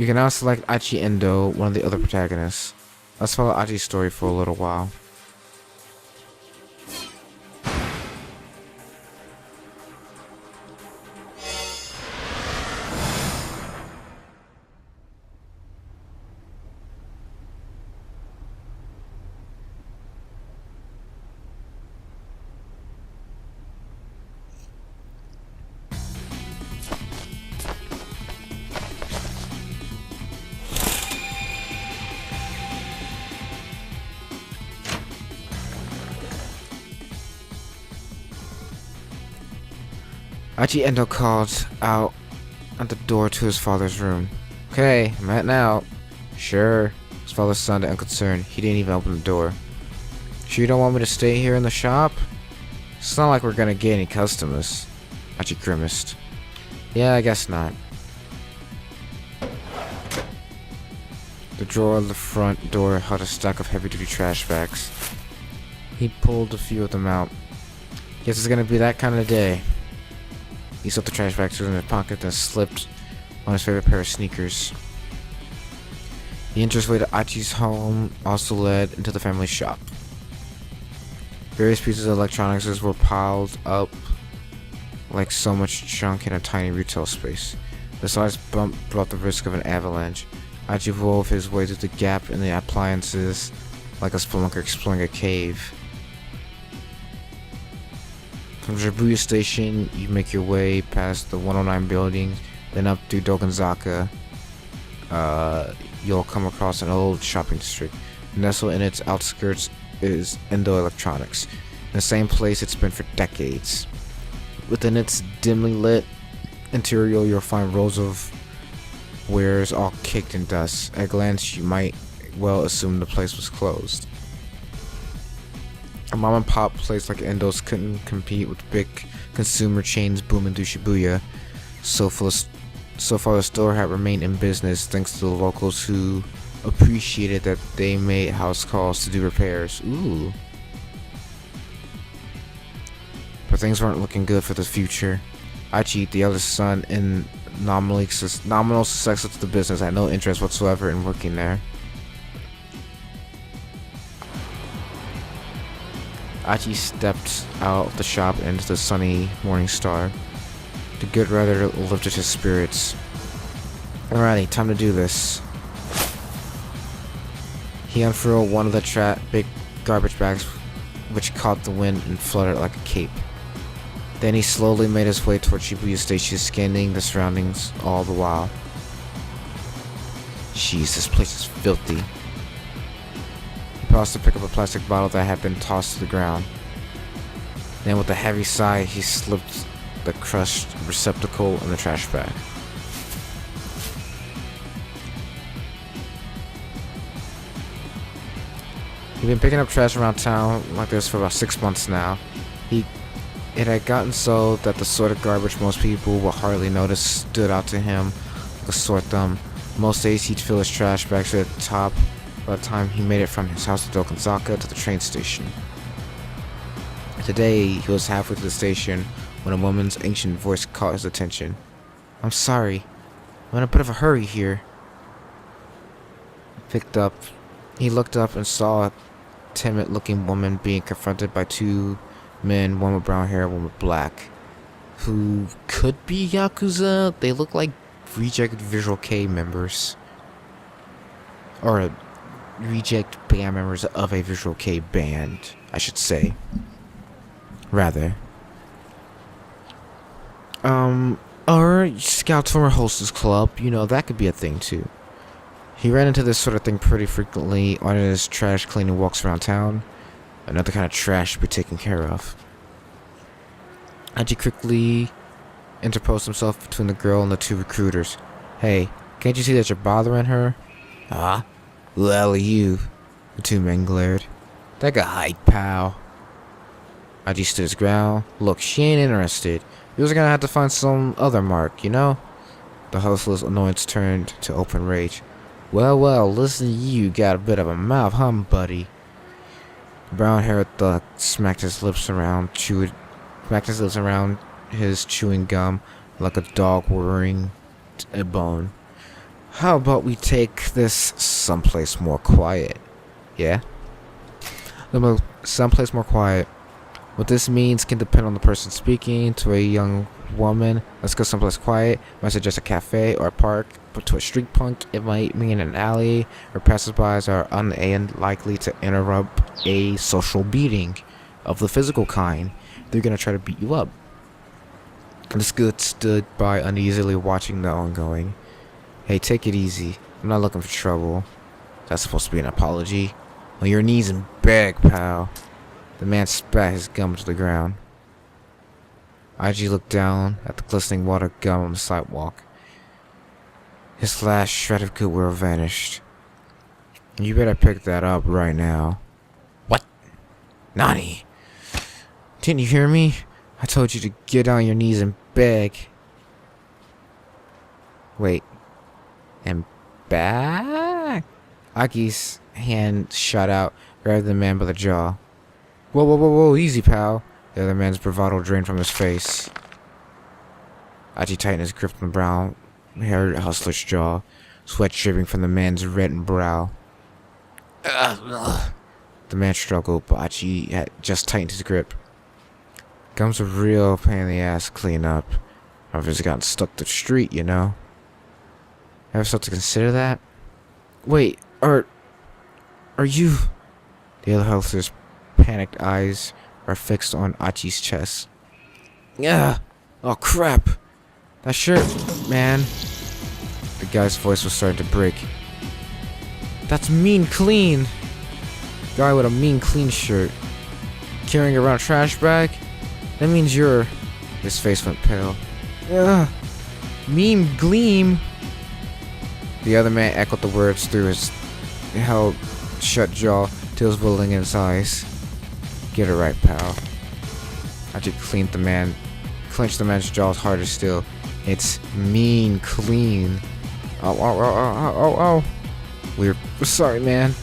You can now select Aichi Endo, one of the other protagonists. Let's follow Aichi's story for a little while. Aichi Endo called out at the door to his father's room. Okay, I'm at now. Sure. His father sounded unconcerned. He didn't even open the door. Sure you don't want me to stay here in the shop? It's not like we're gonna get any customers. Aichi grimaced. Yeah, I guess not. The drawer of the front door held a stack of heavy-duty trash bags. He pulled a few of them out. Guess it's gonna be that kind of day. He stuffed the trash bags in his pocket and slipped on his favorite pair of sneakers. The entranceway to Aichi's home also led into the family shop. Various pieces of electronics were piled up like so much junk in a tiny retail space. The slightest bump brought the risk of an avalanche. Aichi wove his way through the gap in the appliances like a spelunker exploring a cave. From Shibuya Station, you make your way past the 109 building, then up through Dogonzaka. You'll come across an old shopping district. Nestled in its outskirts is Endo Electronics, in the same place it's been for decades. Within its dimly lit interior, you'll find rows of wares all caked in dust. At a glance, you might well assume the place was closed. A mom and pop place like Endo's couldn't compete with big consumer chains booming through Shibuya. So far the store had remained in business thanks to the locals who appreciated that they made house calls to do repairs. Ooh. But things weren't looking good for the future. Aichi, the eldest son and nominal successor to the business, had no interest whatsoever in working there. Aichi stepped out of the shop into the sunny morning star. The good weather lifted his spirits. Alrighty, time to do this. He unfurled one of the big garbage bags, which caught the wind and fluttered like a cape. Then he slowly made his way toward Shibuya Station, scanning the surroundings all the while. Jeez, this place is filthy. He paused to pick up a plastic bottle that had been tossed to the ground. Then with a heavy sigh, he slipped the crushed receptacle in the trash bag. He'd been picking up trash around town like this for about 6 months now. It had gotten so that the sort of garbage most people would hardly notice stood out to him like a sore thumb. Most days he'd fill his trash bags to the top by the time he made it from his house to Dogonzaka to the train station. Today, he was halfway to the station when a woman's ancient voice caught his attention. I'm sorry, I'm in a bit of a hurry here. He looked up and saw a timid-looking woman being confronted by two men, one with brown hair, one with black, who could be Yakuza. They look like reject Visual K members. Or reject band members of a Visual K band, I should say. Rather. Or scouts from a hostess club, you know, that could be a thing too. He ran into this sort of thing pretty frequently on his trash cleaning walks around town. Another kind of trash to be taken care of. Aichi quickly interposed himself between the girl and the two recruiters. Hey, can't you see that you're bothering her? Ah? Who the hell are you? The two men glared. Take a hike, pal. Aichi stood his ground. Look, she ain't interested. You was gonna have to find some other mark, you know? The hustler's annoyance turned to open rage. Well, listen to you, got a bit of a mouth, huh, buddy? The brown-haired thug smacked his lips around his chewing gum like a dog worrying a bone. How about we take this someplace more quiet? Yeah? Someplace more quiet. What this means can depend on the person speaking. To a young woman, let's go someplace quiet. Might suggest a cafe or a park. But to a street punk, it might mean an alley, where passersby are unlikely to interrupt a social beating of the physical kind. They're gonna try to beat you up. This good stood by uneasily watching the ongoing. Hey, take it easy. I'm not looking for trouble. That's supposed to be an apology. On your knees and beg, pal. The man spat his gum to the ground. IG looked down at the glistening water gum on the sidewalk. His last shred of goodwill vanished. You better pick that up right now. What? Nani? Didn't you hear me? I told you to get on your knees and beg. Wait. And back? Aki's hand shot out, grabbed the man by the jaw. Whoa, whoa, whoa, whoa, easy, pal. The other man's bravado drained from his face. Aki tightened his grip on the brown-haired hustler's jaw, sweat dripping from the man's reddened brow. The man struggled, but Aki had just tightened his grip. Gum's a real pain in the ass to clean up. I've just gotten stuck to the street, you know. Ever start to consider that? Wait, are you... The other hustler's panicked eyes are fixed on Achi's chest. Yeah. Oh crap. That shirt, man. The guy's voice was starting to break. That's mean clean. Guy with a mean clean shirt. Carrying around a trash bag? That means you're... His face went pale. Yeah. Mean gleam. The other man echoed the words through his held shut jaw till it was bubbling in his eyes. Get it right, pal. Achi clenched the man's jaws harder still. It's mean clean. Oh. We're sorry, man.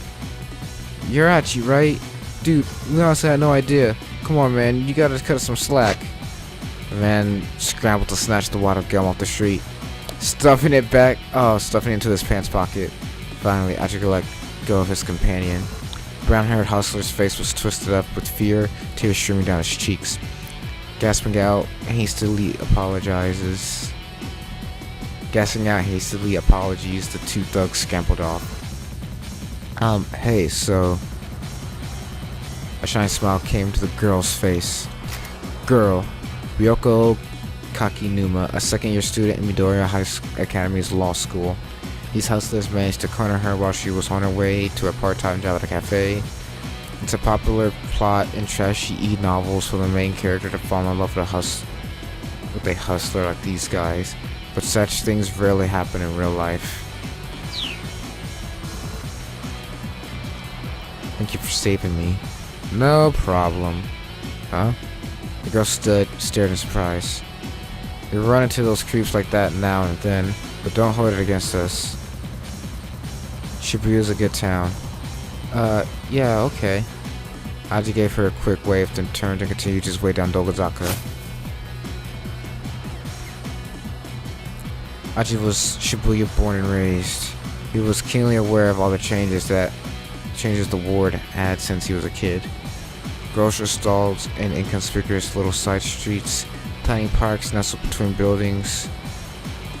You're Achi, right? Dude, we honestly had no idea. Come on, man. You gotta cut us some slack. The man scrambled to snatch the wad of gum off the street. Stuffing it into his pants pocket. Finally, Achi could let go of his companion. Brown-haired hustler's face was twisted up with fear, tears streaming down his cheeks. Gasping out hastily apologies, the two thugs scampered off. Hey, so... A shiny smile came to the girl's face. Girl, Ryoko Kakinuma, a second-year student in Midoriya High Academy's law school. These hustlers managed to corner her while she was on her way to a part-time job at a cafe. It's a popular plot in trashy e-novels for the main character to fall in love with a hustler like these guys, but such things rarely happen in real life. Thank you for saving me. No problem. Huh? The girl stared in surprise. We run into those creeps like that now and then, but don't hold it against us. Shibuya's a good town. Yeah, okay. Aji gave her a quick wave, then turned and continued his way down Dogozaka. Aji was Shibuya born and raised. He was keenly aware of all the changes the ward had since he was a kid. Grocery stalls and inconspicuous little side streets, tiny parks nestled between buildings.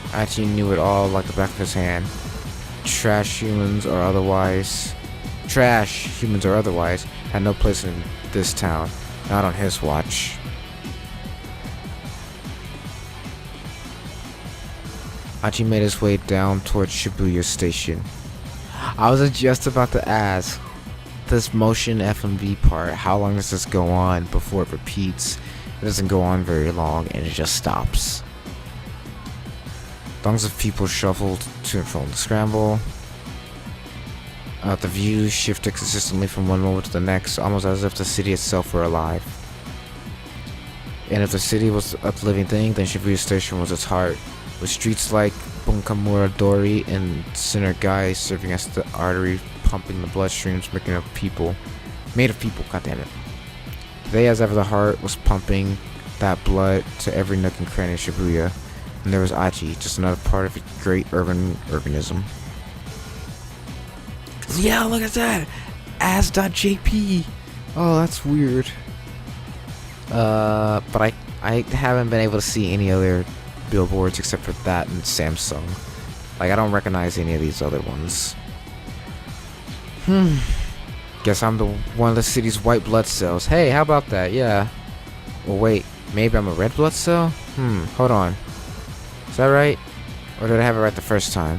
Aji knew it all like the back of his hand. Trash, humans or otherwise, had no place in this town. Not on his watch. Aji made his way down towards Shibuya Station. I was just about to ask, this motion FMV part, how long does this go on before it repeats? It doesn't go on very long and it just stops. Throngs of people shuffled to and from the scramble. The view shifted consistently from one moment to the next, almost as if the city itself were alive. And if the city was a living thing, then Shibuya Station was its heart, with streets like Bunkamura Dori and Tsunegai serving as the artery pumping the bloodstreams made of people, goddammit. Today as ever the heart was pumping that blood to every nook and cranny of Shibuya. And there was Achi, just another part of a great urban organism. Yeah, look at that! As.jp! Oh, that's weird. But I haven't been able to see any other billboards except for that and Samsung. Like, I don't recognize any of these other ones. Guess I'm the one of the city's white blood cells. Hey, how about that? Yeah. Well, wait. Maybe I'm a red blood cell? Hold on. Is that right? Or did I have it right the first time?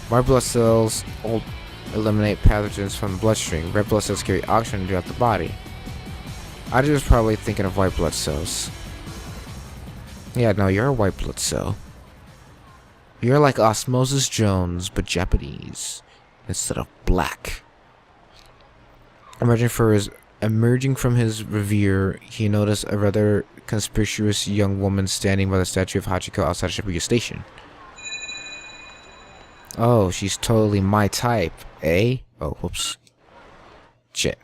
White blood cells eliminate pathogens from the bloodstream. Red blood cells carry oxygen throughout the body. I was probably thinking of white blood cells. Yeah, no, you're a white blood cell. You're like Osmosis Jones, but Japanese instead of black. Emerging from his reverie, he noticed a rather conspicuous young woman standing by the statue of Hachiko outside Shibuya Station. Oh, she's totally my type, eh? Oh, whoops. Shit.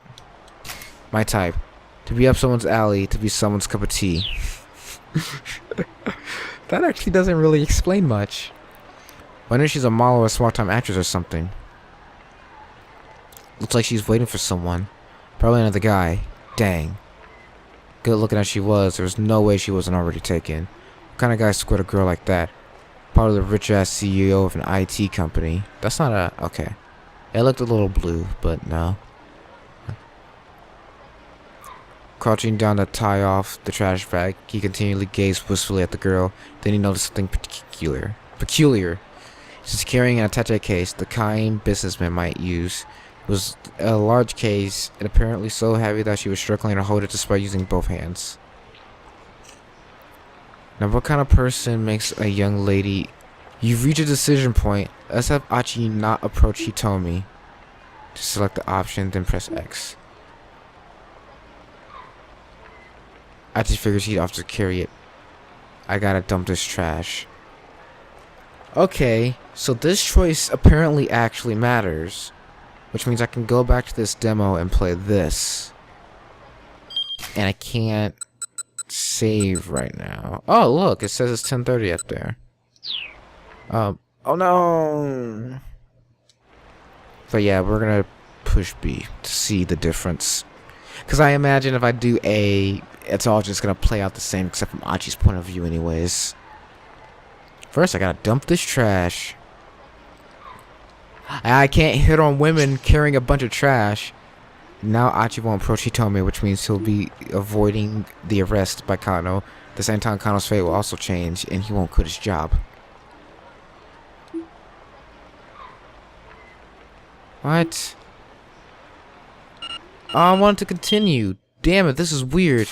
My type. To be up someone's alley, to be someone's cup of tea. That actually doesn't really explain much. Wonder if she's a model or a small-time actress or something. Looks like she's waiting for someone. Probably another guy. Dang. Good looking as she was, there was no way she wasn't already taken. What kind of guy squirt a girl like that? Probably the rich-ass CEO of an IT company. That's not a... Okay. It looked a little blue, but no. Crouching down to tie off the trash bag, he continually gazed wistfully at the girl. Then he noticed something peculiar. She's carrying an attache case, the kind businessmen might use. It was a large case, and apparently so heavy that she was struggling to hold it despite using both hands. Now, what kind of person makes a young lady... You've reached a decision point. Let's have Achi not approach Hitomi. To select the option, then press X. Achi figures he'd have to carry it. I gotta dump this trash. Okay, so this choice apparently actually matters. Which means I can go back to this demo and play this. And I can't save right now. Oh, look, it says it's 10:30 up there. Oh no! But yeah, we're gonna push B to see the difference. Because I imagine if I do A, it's all just gonna play out the same except from Achi's point of view anyways. First, I gotta dump this trash. I can't hit on women carrying a bunch of trash. Now Achi won't approach Hitomi, which means he'll be avoiding the arrest by Kano. At the same time, Kano's fate will also change, and he won't quit his job. What? Oh, I want to continue. Damn it, this is weird.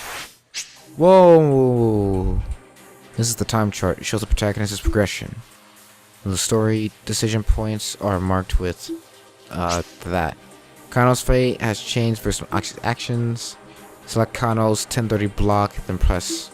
Whoa. This is the time chart. It shows the protagonist's progression. The story decision points are marked with that. Kano's fate has changed based on Achi's actions. Select Kano's 10:30 block, then press.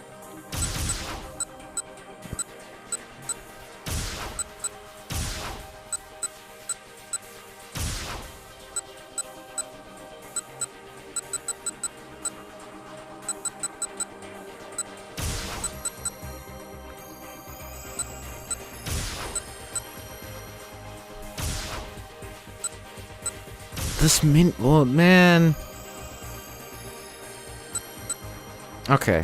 Well, man. Okay.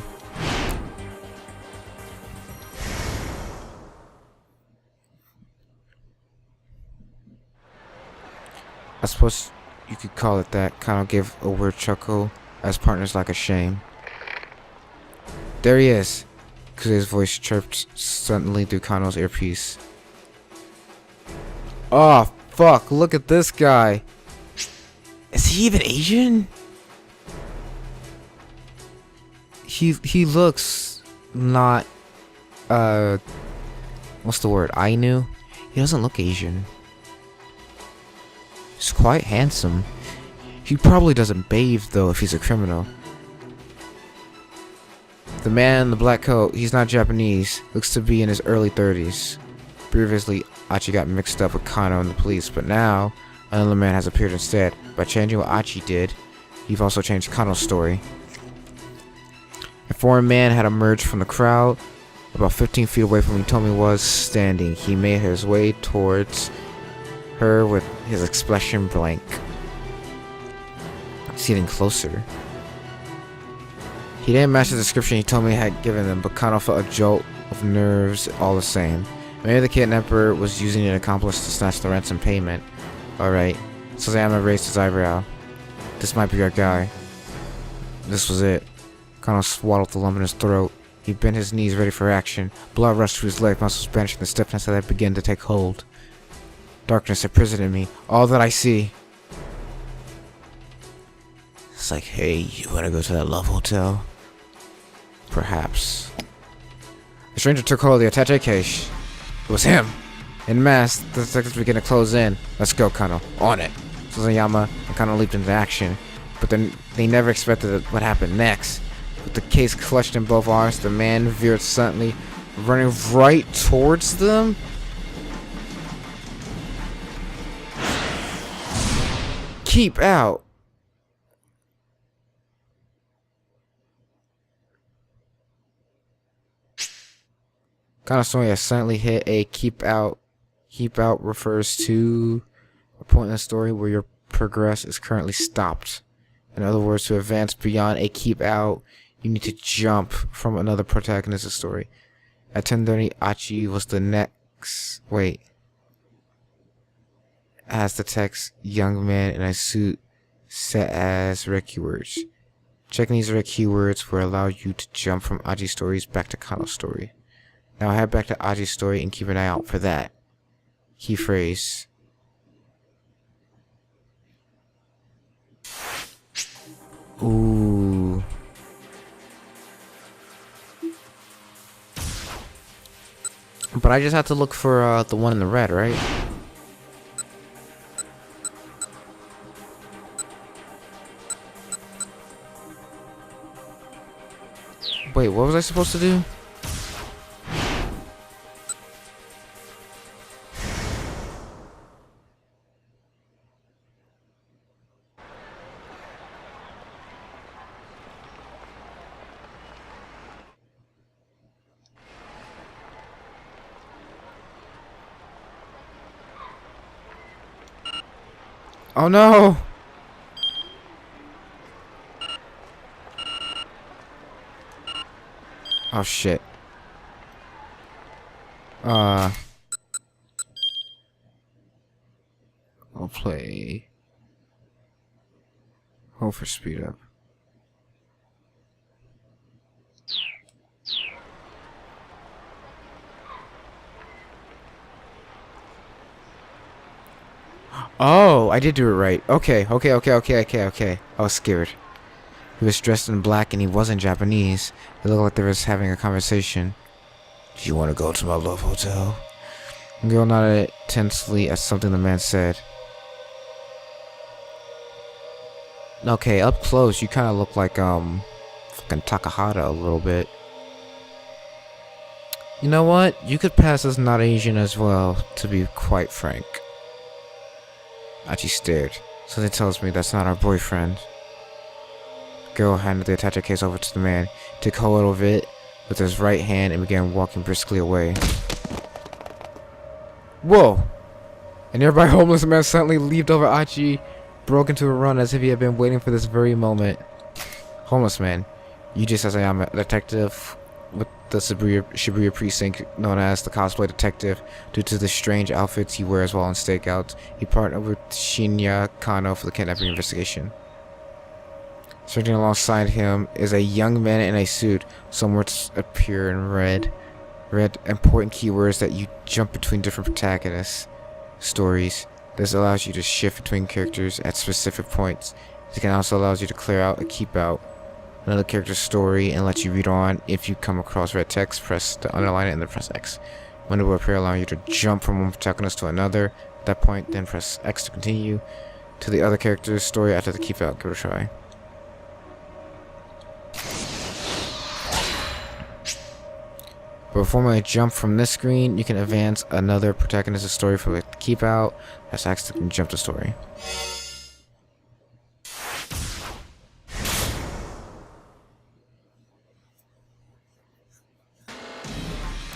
I suppose you could call it that. Kind of give a weird chuckle as partners like a shame. There he is. Kuze's voice chirped suddenly through Kano's earpiece. Oh, fuck. Look at this guy. Is he even Asian? He looks not what's the word? Ainu? He doesn't look Asian. He's quite handsome. He probably doesn't bathe though if he's a criminal. The man in the black coat, he's not Japanese, looks to be in his early 30s. Previously, Achi got mixed up with Kano and the police, but now another man has appeared instead. By changing what Achi did, you've also changed Kano's story. A foreign man had emerged from the crowd. About 15 feet away from where Hitomi was standing, he made his way towards her with his expression blank. Getting closer. He didn't match the description Hitomi had given them, but Kano felt a jolt of nerves all the same. Maybe the kidnapper was using an accomplice to snatch the ransom payment. Alright, Sasayama raised his eyebrow. This might be our guy. This was it. Kano swallowed the lump in his throat. He bent his knees ready for action. Blood rushed to his leg, muscles banishing the stiffness that had begun to take hold. Darkness imprisoned me. All that I see. It's like, hey, you wanna go to that love hotel? Perhaps. The stranger took hold of the attaché case. It was him! In mass, the detectives began to close in. Let's go, Kano. On it! Suzayama and Kano leaped into action. But then they never expected what happened next. With the case clutched in both arms, the man veered suddenly, running right towards them. Keep out! Kanosuke silently hit a keep out. Keep out refers to a point in the story where your progress is currently stopped. In other words, to advance beyond a keep out, you need to jump from another protagonist's story. At 10:30, Achi was the next. Wait. As the text, young man in a suit set as red keywords. Checking these red keywords will allow you to jump from Achi's stories back to Kano's story. Now head back to Aji's story and keep an eye out for that. Key phrase. Ooh. But I just have to look for the one in the red, right? Wait, what was I supposed to do? Oh no! Oh shit. I'll play. Hold for speed up. Oh, I did do it right. Okay. I was scared. He was dressed in black and he wasn't Japanese. It looked like they was having a conversation. Do you want to go to my love hotel? The girl nodded tensely at something the man said. Okay, up close, you kind of look like, fucking Takahata a little bit. You know what? You could pass as not Asian as well, to be quite frank. Achi stared. Something tells me that's not our boyfriend. The girl handed the attaché case over to the man, took hold of it with his right hand and began walking briskly away. Whoa! A nearby homeless man suddenly leaped over Achi, broke into a run as if he had been waiting for this very moment. Homeless man, you just as I am a detective with the Shibuya precinct known as the cosplay detective. Due to the strange outfits he wears while on stakeouts, he partnered with Shinya Kano for the kidnapping investigation. Searching alongside him is a young man in a suit. Some words appear in red. Red important keywords that you jump between different protagonists' stories. This allows you to shift between characters at specific points. It can also allow you to clear out or keep out another character's story and let you read on. If you come across red text, press the underline it and then press X. When it will appear, allowing you to jump from one protagonist to another. At that point, then press X to continue to the other character's story after the keep out. Give it a try. But before I jump from this screen, you can advance another protagonist's story for the keep out. Press X to jump the story.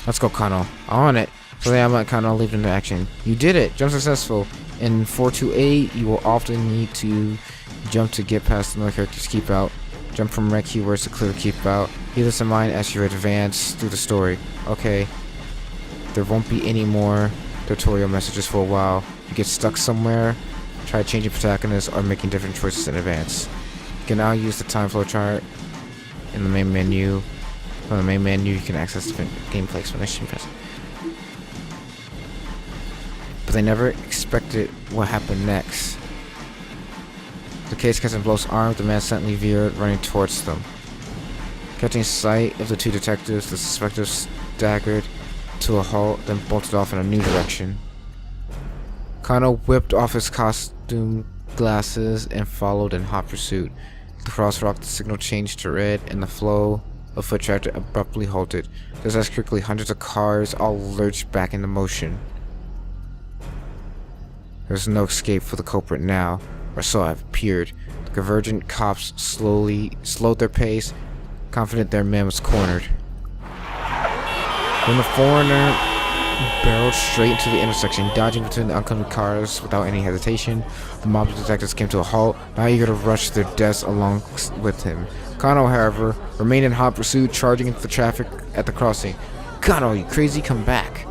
Let's go, Kano. On it. So then I might Kano leap into action. You did it. Jump successful. In 428, you will often need to jump to get past another character's keep out. Jump from red keywords to clear keep out. Keep this in mind as you advance through the story. Okay. There won't be any more tutorial messages for a while. If you get stuck somewhere, try changing protagonists or making different choices in advance. You can now use the time flow chart in the main menu. From the main menu, you can access different gameplay explanation. But they never expected what happened next. The case catching Blow's arm, the man suddenly veered, running towards them. Catching sight of the two detectives, the suspected staggered to a halt, then bolted off in a new direction. Kano whipped off his costume glasses and followed in hot pursuit. The crosswalk, the signal changed to red, and the flow of foot traffic abruptly halted. Just as quickly, hundreds of cars all lurched back into motion. There was no escape for the culprit now, or so it appeared. The convergent cops slowed their pace, confident their man was cornered. When the foreigner barreled straight into the intersection, dodging between the oncoming cars without any hesitation, the mob of detectives came to a halt, now eager to rush their deaths along with him. Kano, however, remained in hot pursuit, charging into the traffic at the crossing. "Kano, you crazy, come back!"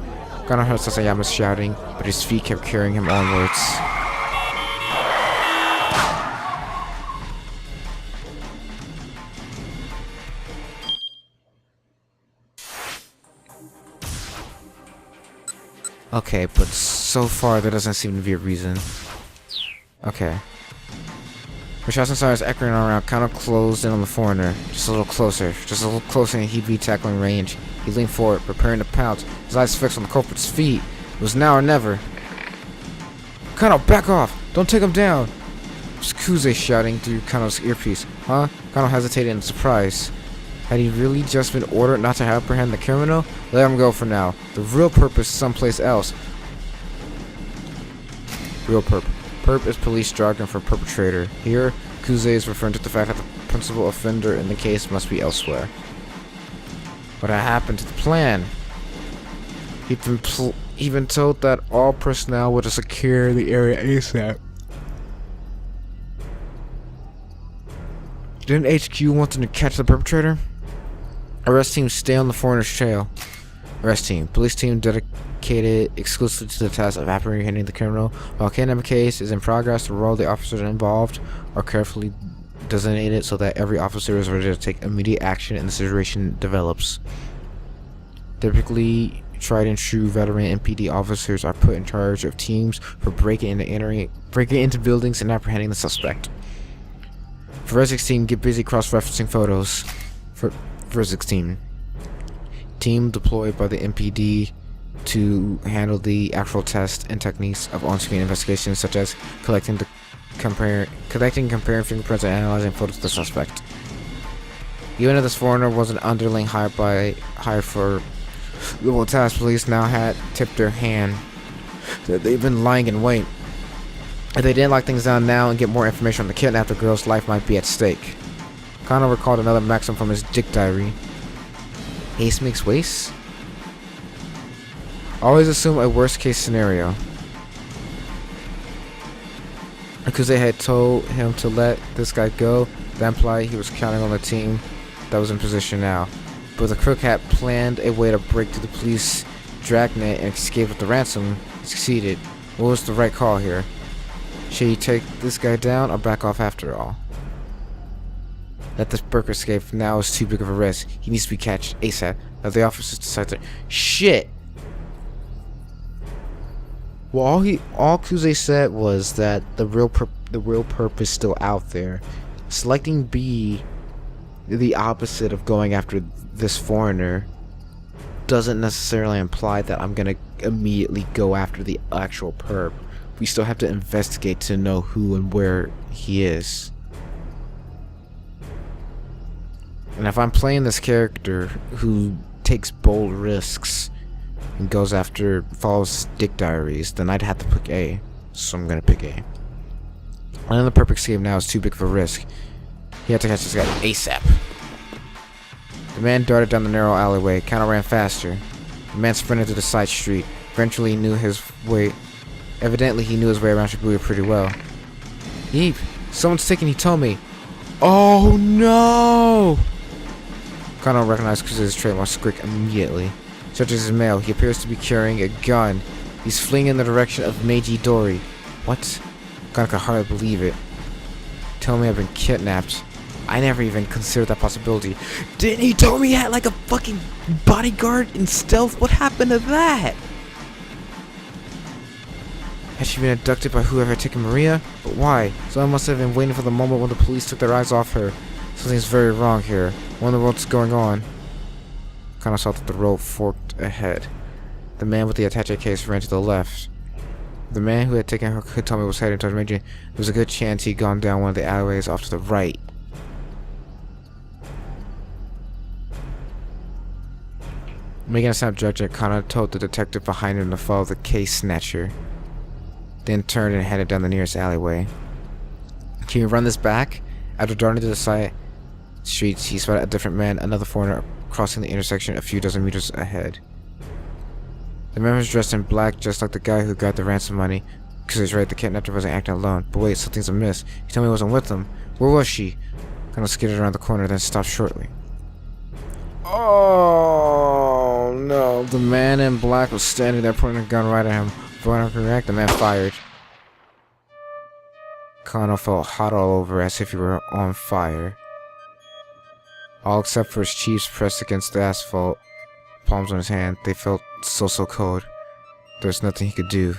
Kano heard Sasayama shouting, but his feet kept carrying him onwards. Okay, but so far there doesn't seem to be a reason. Okay. The shots and sirens echoing around, Kano closed in on the foreigner. Just a little closer, and he'd be tackling range. He leaned forward, preparing to pounce, his eyes fixed on the culprit's feet. It was now or never. "Kano, back off! Don't take him down!" It was Kuze shouting through Kano's earpiece. Huh? Kano hesitated in surprise. Had he really just been ordered not to apprehend the criminal? Let him go for now. The real purpose is someplace else. Real perp. Perp is police jargon for perpetrator. Here, Kuze is referring to the fact that the principal offender in the case must be elsewhere. What had happened to the plan? He'd been told that all personnel were to secure the area ASAP. Didn't HQ want them to catch the perpetrator? Arrest team, stay on the foreigner's trail. Arrest team. Police team dedicated exclusively to the task of apprehending the criminal. While kidnapping case is in progress, the role of the officers involved are carefully designated so that every officer is ready to take immediate action and the situation develops. Typically, tried and true veteran MPD officers are put in charge of teams for breaking into buildings and apprehending the suspect. Forensics team, get busy cross-referencing photos. Forensics team deployed by the MPD to handle the actual tests and techniques of on-screen investigations, such as collecting, comparing fingerprints and analyzing photos of the suspect. Even if this foreigner was an underling hired for the task, police now had tipped their hand that they've been lying in wait. If they didn't lock things down now and get more information on the kidnapped, the girl's life might be at stake. Kano recalled another maxim from his dick diary. Haste makes waste? Always assume a worst case scenario. Because they had told him to let this guy go, that implied he was counting on the team that was in position now. But the crook had planned a way to break through the police dragnet and escape with the ransom. He succeeded. What was the right call here? Should he take this guy down or back off after all? Let this Burke escape now is too big of a risk. He needs to be catched ASAP. Now the officers decide to... Shit! Well, all Kuze said was that the real perp is still out there. Selecting B, the opposite of going after this foreigner, doesn't necessarily imply that I'm gonna immediately go after the actual perp. We still have to investigate to know who and where he is. And if I'm playing this character who takes bold risks and follows dick diaries, then I'd have to pick A. So I'm gonna pick A. And the perfect escape now is too big of a risk. He had to catch this guy ASAP. The man darted down the narrow alleyway. Kano ran faster. The man sprinted to the side street. Eventually he knew his way. Evidently he knew his way around Shibuya pretty well. Yeep! Someone's taking Hitomi! Oh no! Kano recognized Kuze's trademark squeak immediately. Searches his mail. He appears to be carrying a gun. He's fleeing in the direction of Meiji Dori. What? Kano could hardly believe it. Hitomi had been kidnapped. I never even considered that possibility. Didn't Hitomi had like a fucking bodyguard in stealth? What happened to that? Had she been abducted by whoever had taken Maria? But why? Someone must have been waiting for the moment when the police took their eyes off her. Something's very wrong here. I wonder what's going on. Kano saw that the road forked ahead. The man with the attaché case ran to the left. The man who had taken her Hitomi was heading towards Meiji. There was a good chance he'd gone down one of the alleyways off to the right. Making a snap judgment, Kano told the detective behind him to follow the case snatcher. Then turned and headed down the nearest alleyway. Can you run this back? After darting to the side streets, he spotted a different man, another foreigner, crossing the intersection a few dozen meters ahead. The man was dressed in black, just like the guy who got the ransom money. Because he's right, the kidnapper wasn't acting alone. But wait, something's amiss. He told me he wasn't with them. Where was she? Kind of skidded around the corner, then stopped shortly. Oh no! The man in black was standing there, pointing a gun right at him. Before I could react, the man fired. Kano felt hot all over, as if he were on fire. All except for his cheeks pressed against the asphalt, palms on his hand, they felt so cold. There was nothing he could do,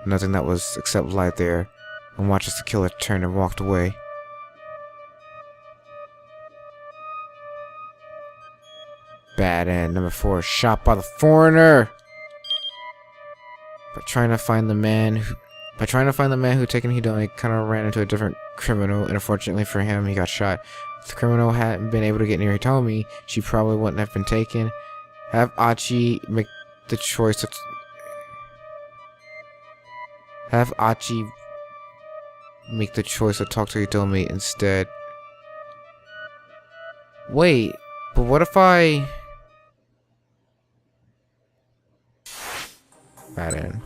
nothing that was except lie there and watch as the killer turned and walked away. Bad end. Number 4, shot by the foreigner. By trying to find the man who taken Hitomi, Kano ran into a different criminal, and unfortunately for him, he got shot. If the criminal hadn't been able to get near Hitomi, she probably wouldn't have been taken. Have Achi make the choice to talk to Hitomi instead. Wait, but what if I... Bad end.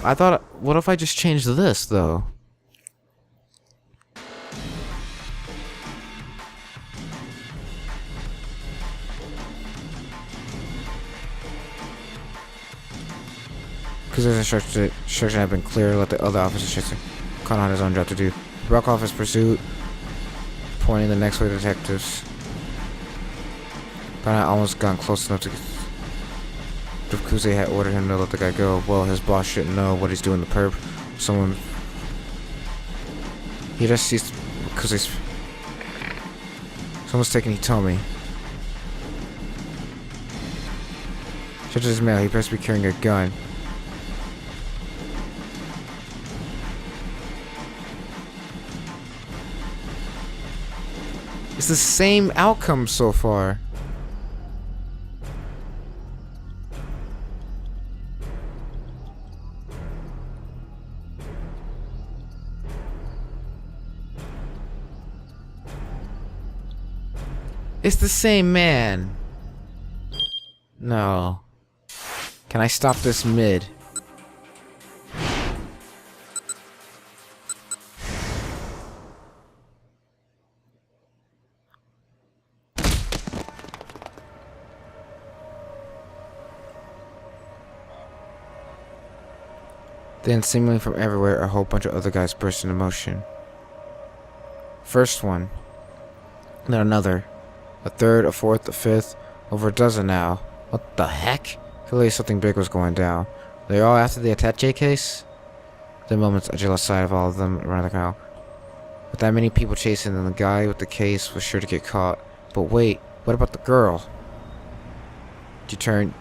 I thought, what if I just changed this, though? Because his instruction had been clear, let the other officers chase him. Kano had his own job to do. He broke off his pursuit, pointing the next way to detectives. Kano had almost gotten close enough to... If Kuze had ordered him to let the guy go, well, his boss shouldn't know what he's doing in the perp. He just sees Kuze's... Someone's taking Hitomi. Judges his mail, he appears to be carrying a gun. It's the same outcome so far. It's the same man. No. Can I stop this mid? Then, seemingly from everywhere, a whole bunch of other guys burst into motion. First one. Then another. A third, a fourth, a fifth. Over a dozen now. What the heck? Clearly something big was going down. They're all after the attaché case? The moments I just lost sight of all of them around the crowd. With that many people chasing them, the guy with the case was sure to get caught. But wait, what about the girl? She turned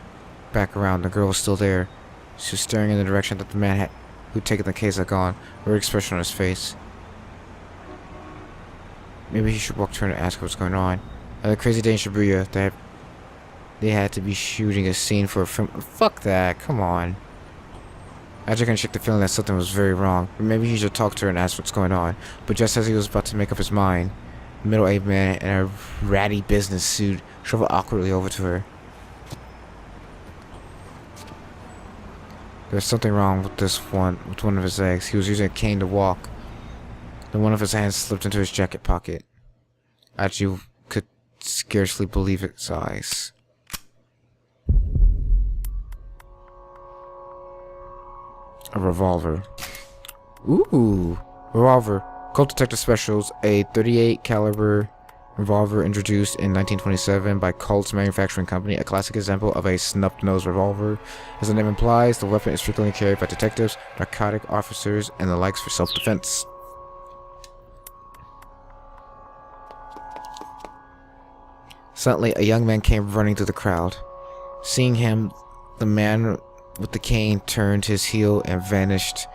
back around. The girl was still there. She was staring in the direction that the man who'd taken the case had gone, a weird expression on his face. Maybe he should walk to her and ask her what's going on. Another crazy day in Shibuya. They had to be shooting a scene for a film. Fuck that, come on. Aji can shake the feeling that something was very wrong. Or maybe he should talk to her and ask what's going on. But just as he was about to make up his mind, a middle-aged man in a ratty business suit shuffled awkwardly over to her. There's something wrong with one of his legs. He was using a cane to walk. Then one of his hands slipped into his jacket pocket. Aji could scarcely believe his eyes. A revolver. Ooh, revolver. Cult Detective Specials, a .38 caliber revolver introduced in 1927 by Colt's Manufacturing Company, a classic example of a snub-nosed revolver. As the name implies, the weapon is frequently carried by detectives, narcotic officers, and the likes for self-defense. Suddenly, a young man came running through the crowd. Seeing him, the man with the cane turned his heel and vanished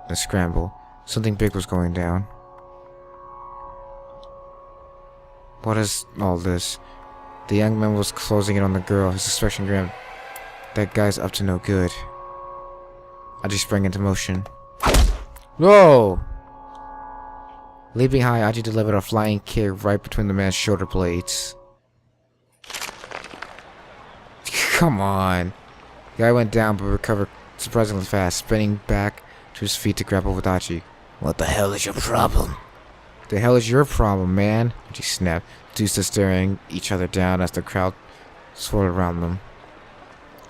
in a scramble. Something big was going down. What is all this? The young man was closing in on the girl, his expression grim. That guy's up to no good. Aji sprang into motion. Whoa! Leaping high, Aji delivered a flying kick right between the man's shoulder blades. Come on. The guy went down but recovered surprisingly fast, spinning back to his feet to grapple with Aji. What the hell is your problem? The hell is your problem, man? Aji snapped. The two stood staring each other down as the crowd swirled around them.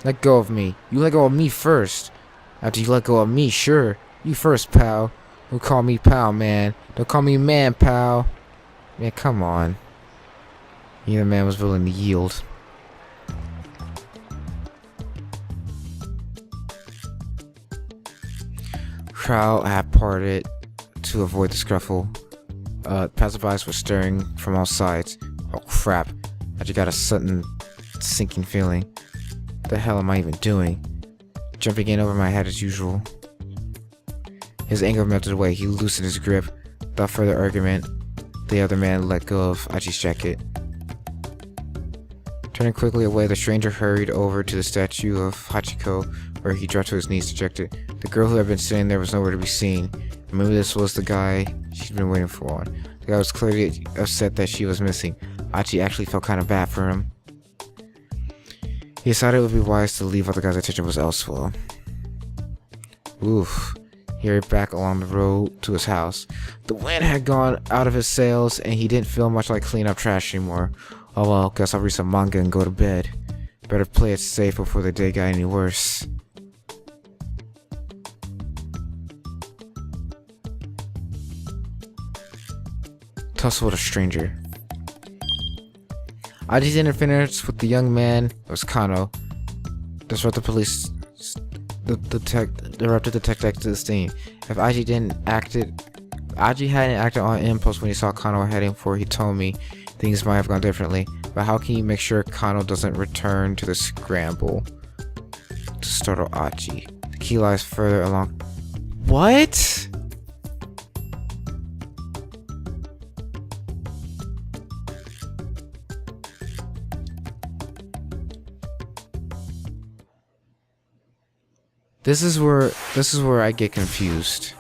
Let go of me. You let go of me first. After you let go of me, sure. You first, pal. Don't call me pal, man. Don't call me man, pal. Man, come on. Neither man was willing to yield. Crowd had parted to avoid the scuffle. Passerbys were staring from all sides. Oh crap. I just got a sudden sinking feeling. What the hell am I even doing? Jumping in over my head as usual. His anger melted away. He loosened his grip. Without further argument, the other man let go of Aji's jacket. Turning quickly away, the stranger hurried over to the statue of Hachiko, where he dropped to his knees dejected. The girl who had been sitting there was nowhere to be seen. Maybe this was the guy she'd been waiting for. The guy was clearly upset that she was missing. Aji actually felt kind of bad for him. He decided it would be wise to leave while the guy's attention was elsewhere. Oof. He hurried back along the road to his house. The wind had gone out of his sails, and he didn't feel much like cleaning up trash anymore. Oh well, guess I'll read some manga and go to bed. Better play it safe before the day got any worse. Tussle with a stranger. Aji didn't finish with the young man. It was Kano. Disrupted the police. Disrupted the detective to the scene. If Aji hadn't acted on impulse when he saw Kano heading for Hitomi, things might have gone differently. But how can you make sure Kano doesn't return to the scramble to startle Aji? The key lies further along. What? This is where I get confused.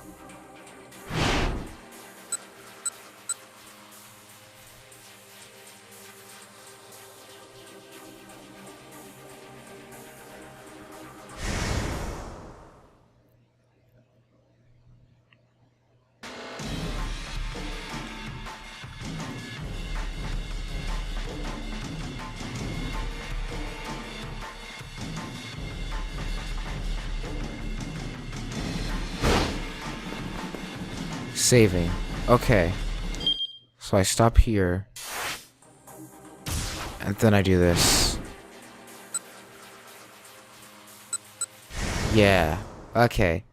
Saving. Okay. So I stop here. And then I do this. Yeah. Okay.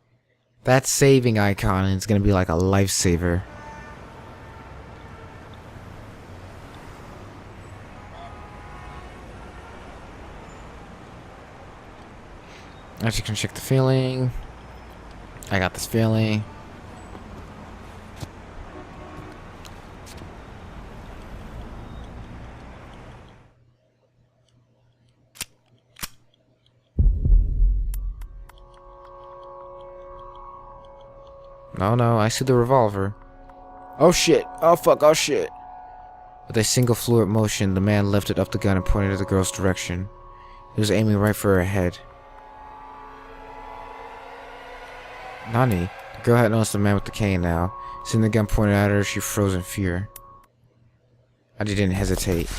That saving icon is gonna be like a lifesaver. I just can check the feeling. I got this feeling. No, I see the revolver. Oh shit! Oh fuck! Oh shit! With a single fluid motion, the man lifted up the gun and pointed in the girl's direction. He was aiming right for her head. Nani? The girl had noticed the man with the cane now. Seeing the gun pointed at her, she froze in fear. Aji didn't hesitate.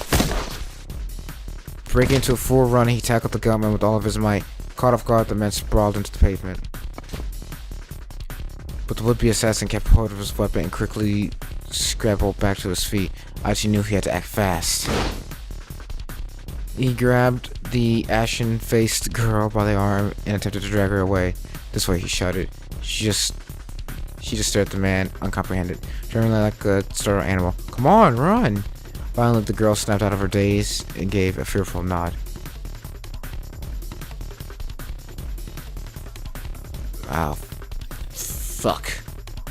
Breaking into a full run, he tackled the gunman with all of his might. Caught off guard, the man sprawled into the pavement. But the would-be assassin kept hold of his weapon and quickly scrambled back to his feet. Aji knew he had to act fast. He grabbed the ashen-faced girl by the arm and attempted to drag her away. This way, he shouted. She just stared at the man, uncomprehended, trembling like a startled animal. Come on, run! Finally, the girl snapped out of her daze and gave a fearful nod. Wow. Fuck.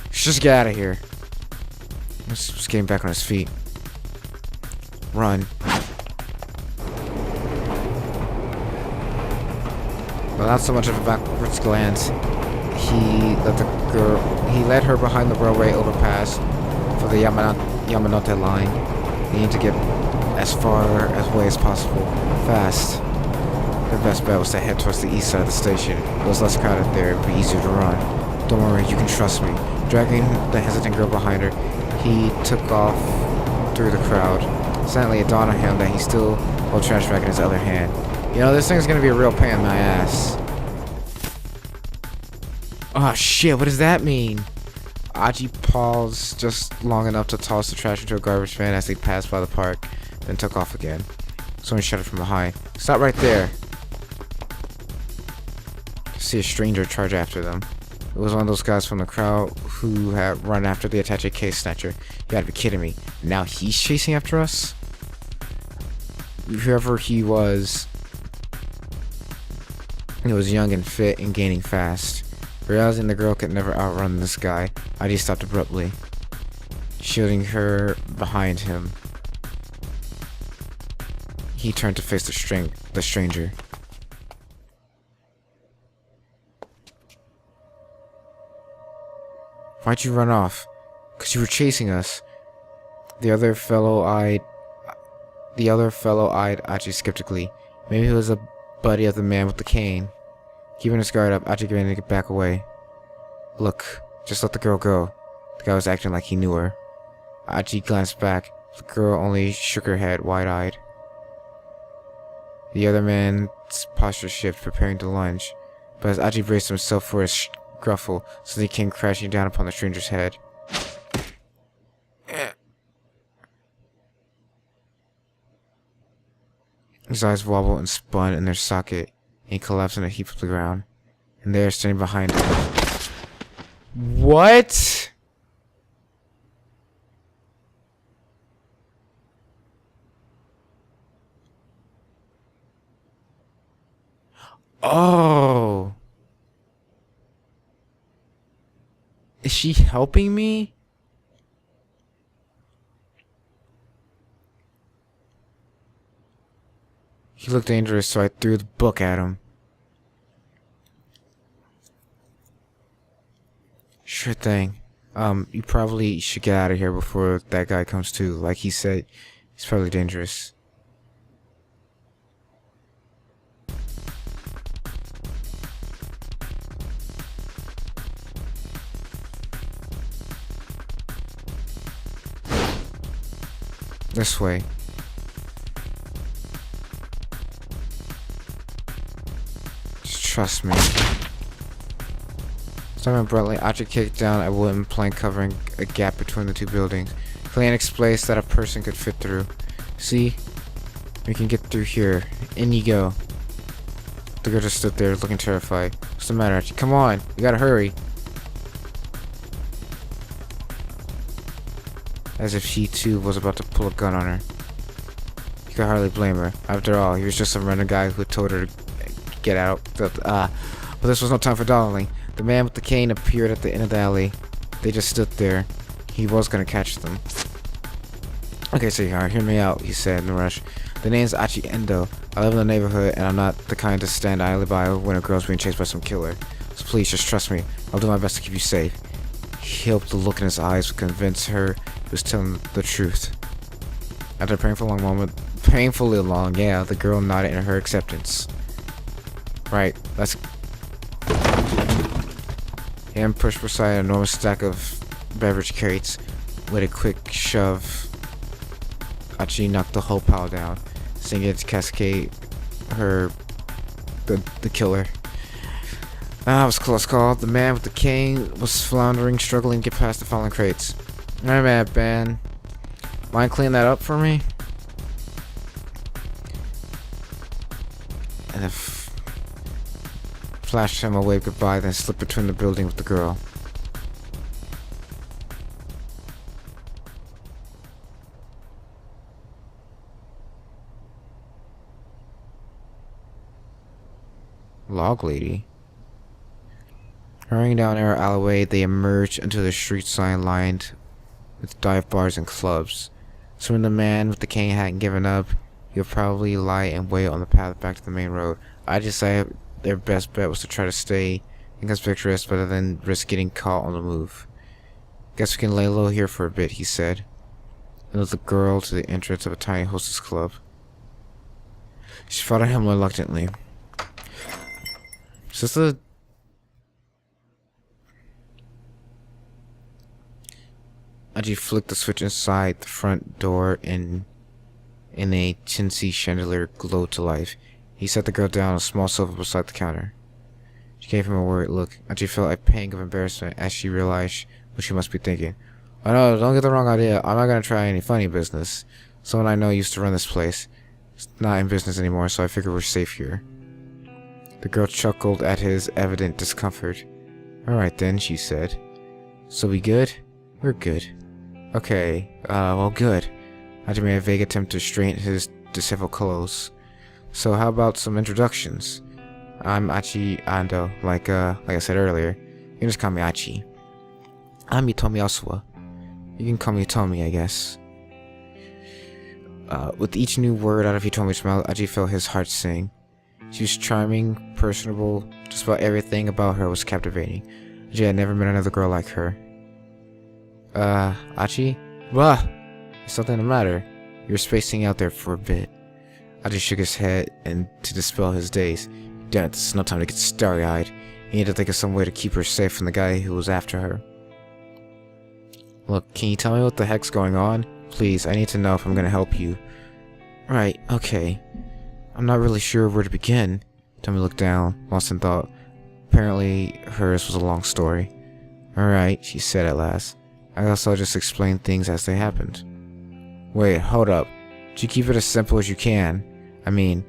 Let's just get out of here. Just getting back on his feet. Run. Well, not so much of a backwards glance. He led her behind the railway overpass for the Yamanote line. They need to get as far away as possible, fast. Their best bet was to head towards the east side of the station. It was less crowded there, it would be easier to run. Don't worry, you can trust me. Dragging the hesitant girl behind her, he took off through the crowd. Suddenly it dawned on him that he still held a trash bag in his other hand. You know, this thing's gonna be a real pain in my ass. Oh shit, what does that mean? Aji paused just long enough to toss the trash into a garbage can as they passed by the park, then took off again. Someone shouted from behind. Stop right there! See a stranger charge after them. It was one of those guys from the crowd who had run after the attaché case snatcher. You gotta be kidding me. Now he's chasing after us? Whoever he was young and fit and gaining fast. Realizing the girl could never outrun this guy, Aji stopped abruptly, shielding her behind him. He turned to face the stranger. Why'd you run off? 'Cause you were chasing us. The other fellow eyed Aji skeptically. Maybe he was a buddy of the man with the cane. Keeping his guard up, Aji began to get back away. Look, just let the girl go. The guy was acting like he knew her. Aji glanced back. The girl only shook her head, wide-eyed. The other man's posture shifted, preparing to lunge. But as Aji braced himself for his gruffle, suddenly came crashing down upon the stranger's head. His eyes wobbled and spun in their socket, and he collapsed in a heap on the ground. And there, standing behind him. What? Oh. Is she helping me? He looked dangerous, so I threw the book at him. Sure thing. You probably should get out of here before that guy comes to. Like he said, he's probably dangerous. This way. Just trust me. Stopping abruptly, Aji kicked down a wooden plank covering a gap between the two buildings. Clearly a place that a person could fit through. See? We can get through here. In you go. The girl just stood there looking terrified. What's the matter, Aji? Come on! We gotta hurry! As if she too was about to pull a gun on her. You could hardly blame her. After all, he was just some random guy who told her to get out. But this was no time for dawdling. The man with the cane appeared at the end of the alley. They just stood there. He was gonna catch them. Okay, sweetheart, hear me out, he said in a rush. The name's Achi Endo. I live in the neighborhood, and I'm not the kind to stand idly by when a girl's being chased by some killer. So please, just trust me. I'll do my best to keep you safe. He hoped the look in his eyes would convince her he was telling the truth. After praying for a long moment, painfully long, yeah, the girl nodded in her acceptance. Right, let's... Him pushed beside an enormous stack of beverage crates. With a quick shove, Achi knocked the whole pile down, seeing it cascade her... the killer. That was a close call. The man with the cane was floundering, struggling to get past the fallen crates. Alright, man, Ben. Mind cleaning that up for me? And flashed him a wave goodbye, then slipped between the building with the girl. Log lady. Hurrying down our alleyway, they emerged into the street sign lined with dive bars and clubs. So when the man with the cane hadn't given up, he'll probably lie in wait on the path back to the main road. I decided their best bet was to try to stay inconspicuous rather than risk getting caught on the move. Guess we can lay low here for a bit, he said, and led the girl to the entrance of a tiny hostess club. She followed him reluctantly. Is this a... Aji flicked the switch inside the front door and in a chintzy chandelier glowed to life. He set the girl down on a small sofa beside the counter. She gave him a worried look. Aji felt a pang of embarrassment as she realized what she must be thinking. Oh no, don't get the wrong idea. I'm not gonna try any funny business. Someone I know used to run this place. It's not in business anymore, so I figure we're safe here. The girl chuckled at his evident discomfort. Alright then, she said. So we good? We're good. Okay, well good. Aji made a vague attempt to straighten his disheveled clothes. So how about some introductions? I'm Achi Ando, like I said earlier. You can just call me Achi. I'm Itomi Oswa. You can call me Itomi, I guess. With each new word out of Itomi's mouth, Achi felt his heart sing. She was charming, personable, just about everything about her was captivating. Achi had never met another girl like her. Achi? Bah! Is something the matter? You're spacing out there for a bit. Achi shook his head and to dispel his daze. Damn it, this is no time to get starry-eyed. He needed to think of some way to keep her safe from the guy who was after her. Look, can you tell me what the heck's going on? Please, I need to know if I'm gonna help you. Right, okay. I'm not really sure where to begin. Tommy looked down, lost in thought. Apparently, hers was a long story. Alright, she said at last. I guess I'll just explain things as they happened. Wait, hold up. Did you keep it as simple as you can? I mean,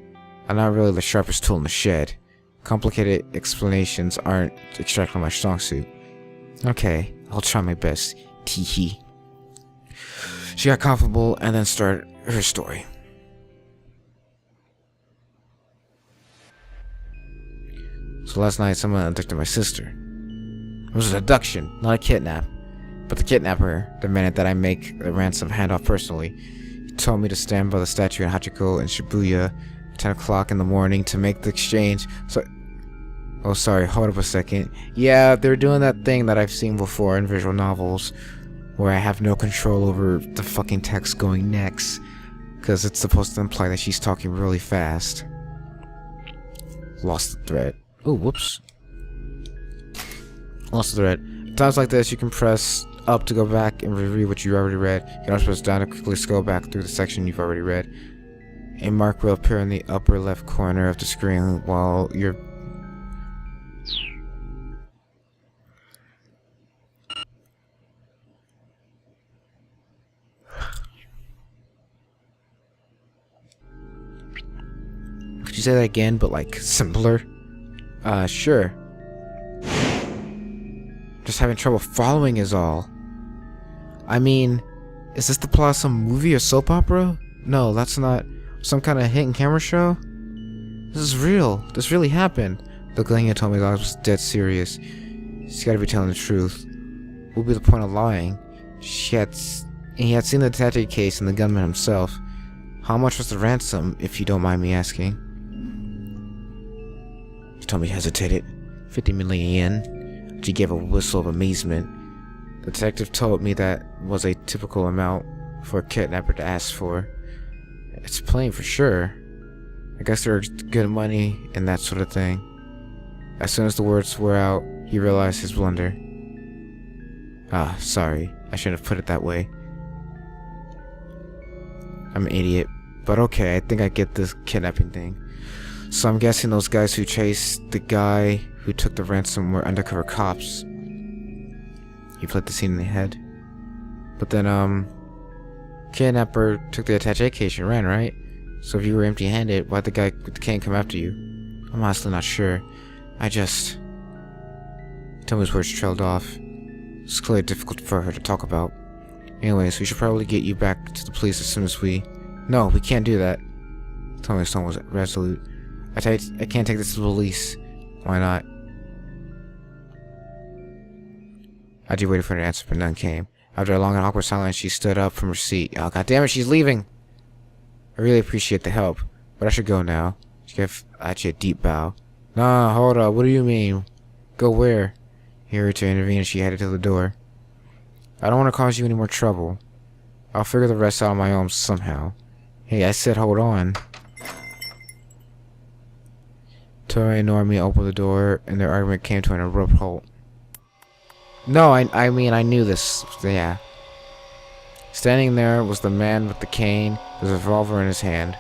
I'm not really the sharpest tool in the shed. Complicated explanations aren't exactly my strong suit. Okay, I'll try my best. Tee-hee. She got comfortable and then started her story. So last night someone abducted my sister. It was an abduction, not a kidnap. But the kidnapper demanded that I make the ransom handoff personally. He told me to stand by the statue in Hachiko in Shibuya at 10 o'clock in the morning to make the exchange. So... Oh, sorry, hold up a second. Yeah, they're doing that thing that I've seen before in visual novels, where I have no control over the fucking text going next, because it's supposed to imply that she's talking really fast. Lost the thread. Oh, whoops. Lost the thread. At times like this, you can press up to go back and reread what you already read. You can also press down to quickly scroll back through the section you've already read. A mark will appear in the upper left corner of the screen while you're... Could you say that again, but like simpler? Sure. Just having trouble following is all. I mean, is this the plot of some movie or soap opera? No, that's not some kind of hidden camera show. This is real. This really happened. The Glenga told me that I was dead serious. She's gotta be telling the truth. What would be the point of lying? He had seen the detective case and the gunman himself. How much was the ransom, if you don't mind me asking? Tommy hesitated. 50 million yen. She gave a whistle of amazement. The detective told me that was a typical amount for a kidnapper to ask for. It's plain for sure. I guess there's good money and that sort of thing. As soon as the words were out, he realized his blunder. Ah, sorry. I shouldn't have put it that way. I'm an idiot. But okay, I think I get this kidnapping thing. So I'm guessing those guys who chased the guy who took the ransom were undercover cops. He played the scene in the head. But then, kidnapper took the attached AK and ran, right? So if you were empty-handed, why'd the guy with the cane come after you? I'm honestly not sure. Tell me his words trailed off. It's clearly difficult for her to talk about. Anyways, we should probably get you back to the police as soon as we... No, we can't do that. Tell me Stone was resolute. I can't take this to the police. Why not? Aji waited for an answer, but none came. After a long and awkward silence, she stood up from her seat. Oh, goddammit, she's leaving! I really appreciate the help, but I should go now. She gave Aji a deep bow. Nah, hold up, what do you mean? Go where? He hurried to intervene and she headed to the door. I don't want to cause you any more trouble. I'll figure the rest out on my own somehow. Hey, I said hold on. Tori and Normie opened the door, and their argument came to an abrupt halt. No, I mean, I knew this. Yeah. Standing there was the man with the cane, with a revolver in his hand.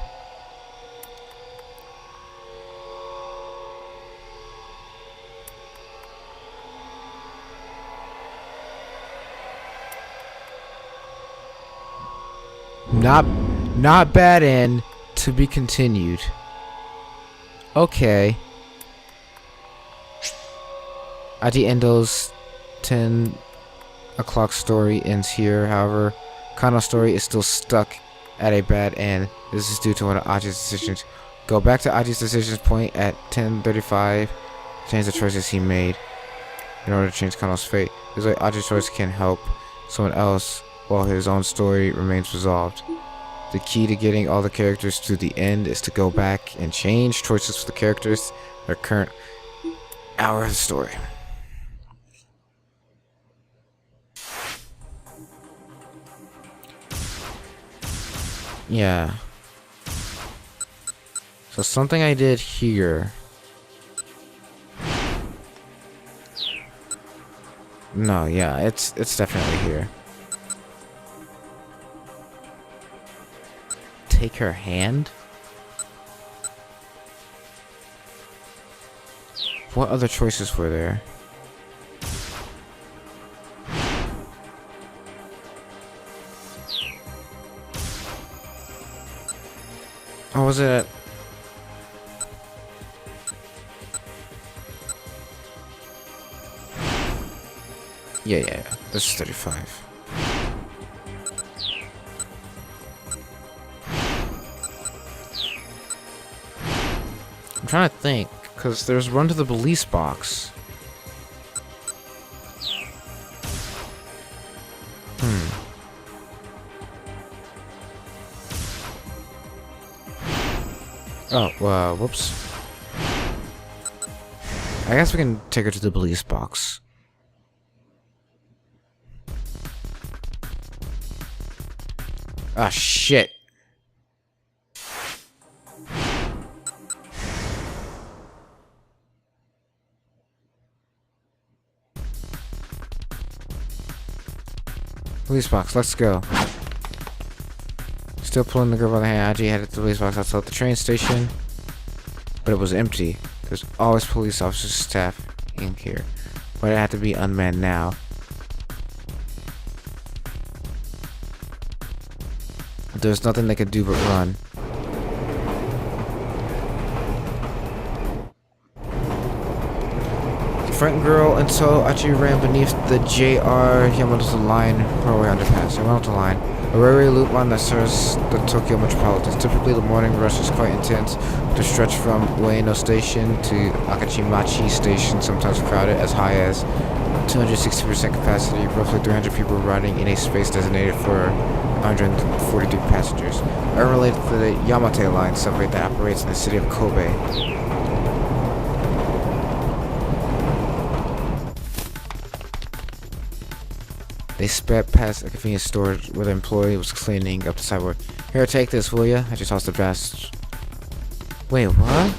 Not bad end. To be continued. Okay. Aji Endo's 10 o'clock story ends here. However, Kano's story is still stuck at a bad end. This is due to one of Aji's decisions. Go back to Aji's decisions point at 10:35. Change the choices he made in order to change Kano's fate. This way, Aji's choice can help someone else while his own story remains resolved. The key to getting all the characters to the end is to go back and change choices for the characters in their current hour of the story. Yeah. So something I did here. No, yeah, it's definitely here. Take her hand? What other choices were there? Oh, was it? Yeah. This is 35. I'm trying to think, because there's run to the police box. Oh, whoops. I guess we can take her to the police box. Ah, shit. Police box, let's go. Still pulling the girl by the hand, Aji headed to the police box outside the train station. But it was empty. There's always police officers and staff in here. Why did it have to be unmanned now? There's nothing they could do but run. Front girl until Achi ran beneath the JR Yamato line railway underpass. Yamato line, a railway loop line that serves the Tokyo metropolitan. Typically, the morning rush is quite intense, with a stretch from Ueno Station to Akachimachi Station, sometimes crowded as high as 260% capacity. Roughly 300 people riding in a space designated for 143 passengers. Unrelated to the Yamate line subway that operates in the city of Kobe. They sped past a convenience store where the employee was cleaning up the sidewalk. Here, take this, will ya? I just tossed the vest. Wait, what?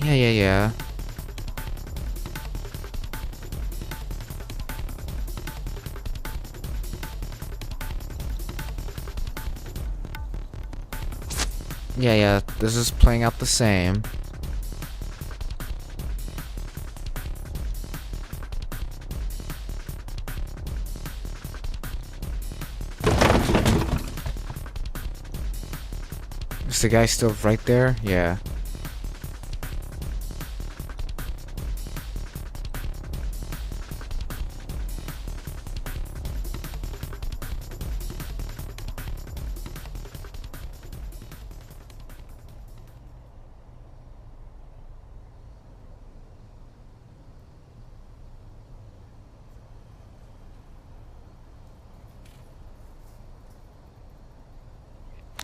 Yeah. Yeah, this is playing out the same. Is the guy still right there? Yeah.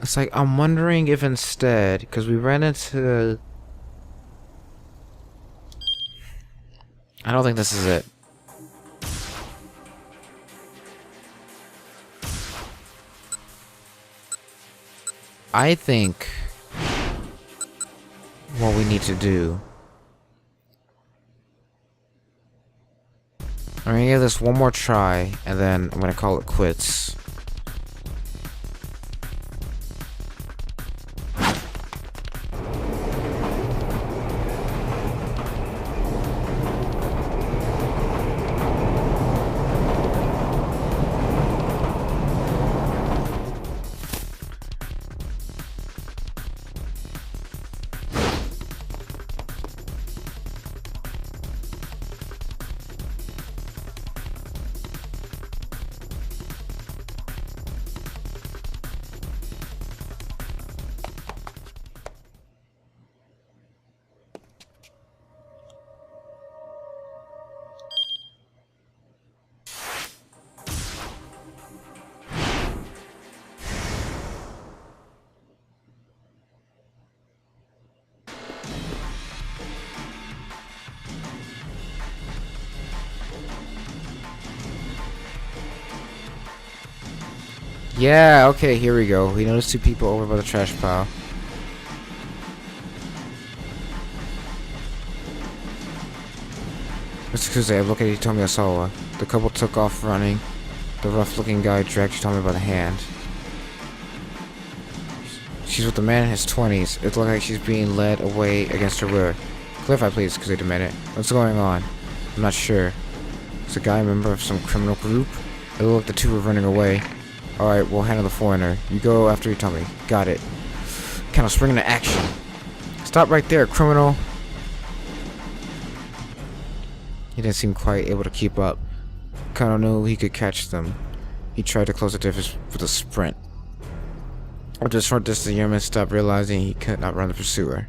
It's like, I'm wondering if instead, because we ran into... I don't think this is it. I think what we need to do... I'm gonna give this one more try, and then I'm gonna call it quits. Yeah, okay, here we go. We noticed two people over by the trash pile. Mr. Kuze, look at Hitomi Osawa. The couple took off running. The rough-looking guy dragged Hitomi by the hand. She's with a man in his 20s. It looked like she's being led away against her will. Clarify, please, Kuze demanded. What's going on? I'm not sure. Is the guy a member of some criminal group? It looked like the two were running away. Alright, we'll handle the foreigner. You go after Hitomi. Got it. Kind of spring into action. Stop right there, criminal. He didn't seem quite able to keep up. Kano knew he could catch them. He tried to close the difference with a sprint. After a short distance, the young man stopped, realizing he could not run the pursuer.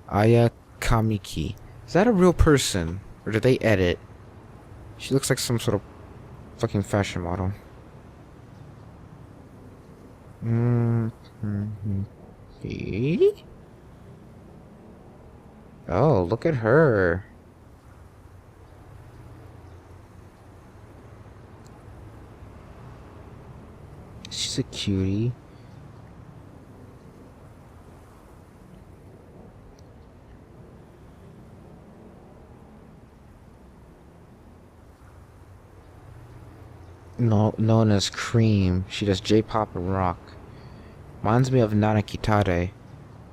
Aya Kamiki. Is that a real person? Or did they edit? She looks like some sort of fucking fashion model. Oh, look at her. She's a cutie. Known as Cream, she does J-pop and rock. Reminds me of Nana Kitare,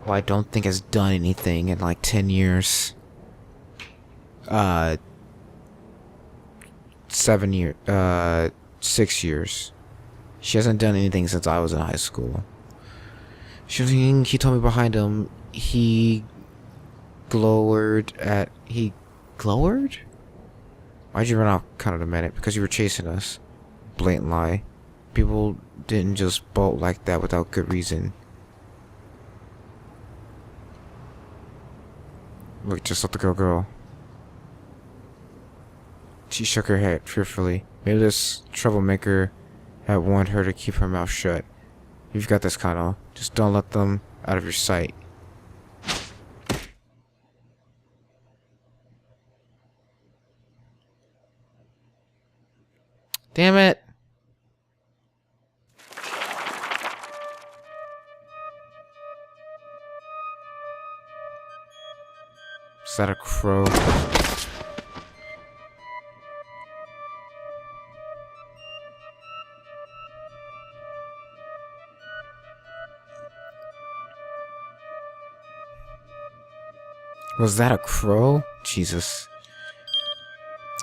who I don't think has done anything in like 10 years. 7 years, 6 years. She hasn't done anything since I was in high school. Shooting, he told me behind him, he glowered at... He glowered? Why'd you run off kind of a minute? Because you were chasing us. Blatant lie. People didn't just bolt like that without good reason. Look, just let the girl go. She shook her head fearfully. Maybe this troublemaker had warned her to keep her mouth shut. You've got this, Kano. Just don't let them out of your sight. Damn it! Is that a crow? Was that a crow? Jesus.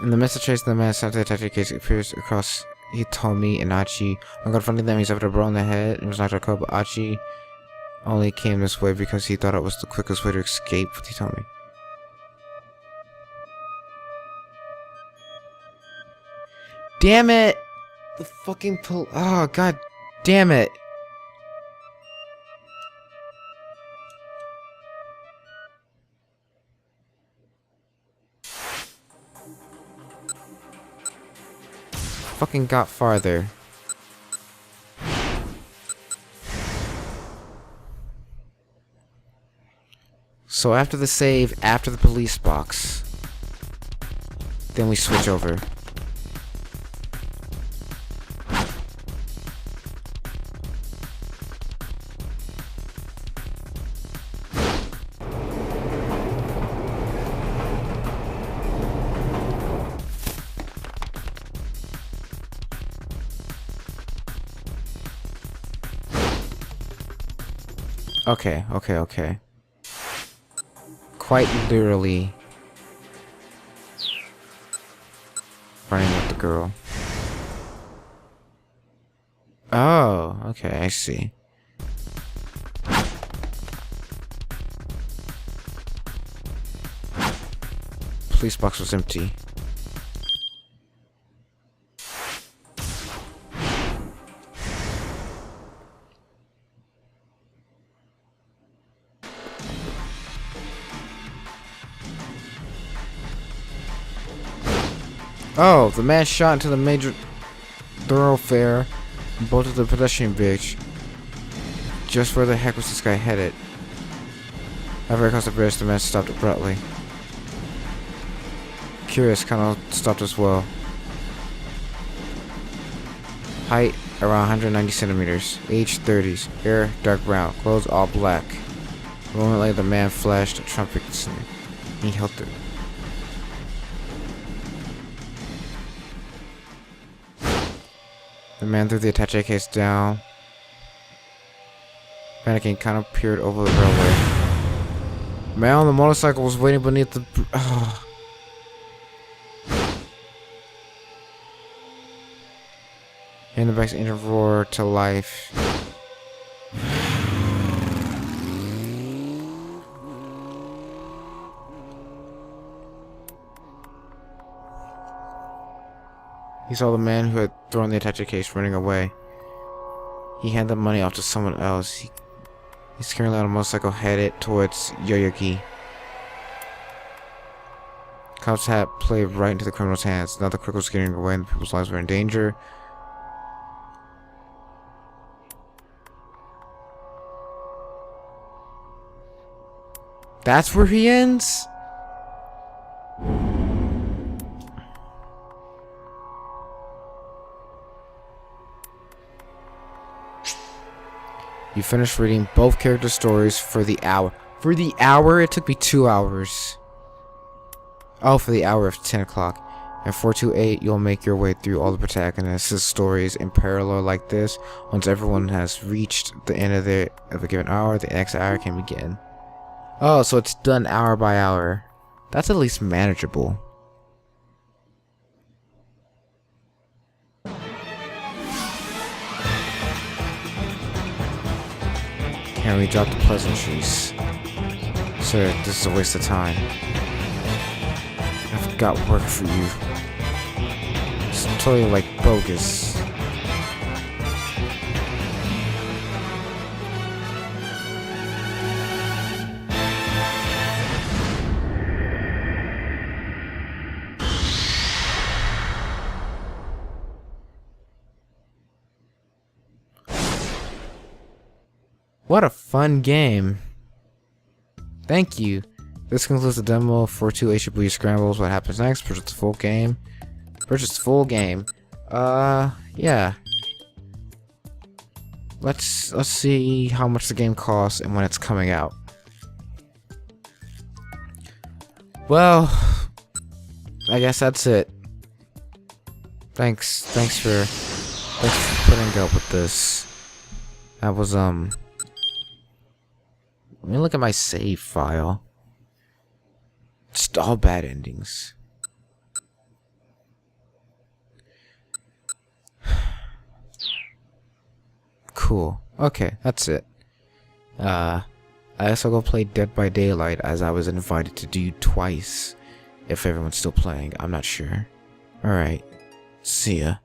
In the midst of chasing the man, Santa detective case appears across Hitomi and Achi. I'm confronting them, he's after a blow on the head and was knocked out, but Achi only came this way because he thought it was the quickest way to escape with Hitomi. Damn it! The fucking oh, god damn it! Fucking got farther. So after the save, after the police box, then we switch over. Okay. Quite literally running with the girl. Oh, okay, I see. Police box was empty. Oh, the man shot into the major thoroughfare and bolted the pedestrian bridge. Just where the heck was this guy headed? After across the bridge, the man stopped abruptly. Curious, Kano stopped as well. Height around 190 centimeters. Age 30s. Hair dark brown. Clothes all black. A moment later, the man flashed a trumpet. He held it. The man threw the attaché case down. Panicking, kind of peered over the railway. The man on the motorcycle was waiting beneath the. In the back's engine roared to life. He saw the man who had thrown the attaché case running away. He handed the money off to someone else. He's currently on a motorcycle headed towards Yoyogi. Cop's hat played right into the criminal's hands. Now the crook was getting away and the people's lives were in danger. That's where he ends? You finished reading both character stories for the hour. For the hour? It took me 2 hours. Oh, for the hour of 10 o'clock. And 428, you'll make your way through all the protagonists' stories in parallel like this. Once everyone has reached the end of a given hour, the next hour can begin. Oh, so it's done hour by hour. That's at least manageable. Can we drop the pleasantries? Sir, this is a waste of time. I've got work for you. It's totally like bogus. What a fun game. Thank you. This concludes the demo for 2 Shibuya Scrambles. What happens next? Purchase the full game. Purchase the full game. Yeah. Let's see how much the game costs and when it's coming out. Well, I guess that's it. Thanks for putting up with this. That was let me look at my save file. Just all bad endings. Cool. Okay, that's it. I also go play Dead by Daylight as I was invited to do twice. If everyone's still playing, I'm not sure. Alright. See ya.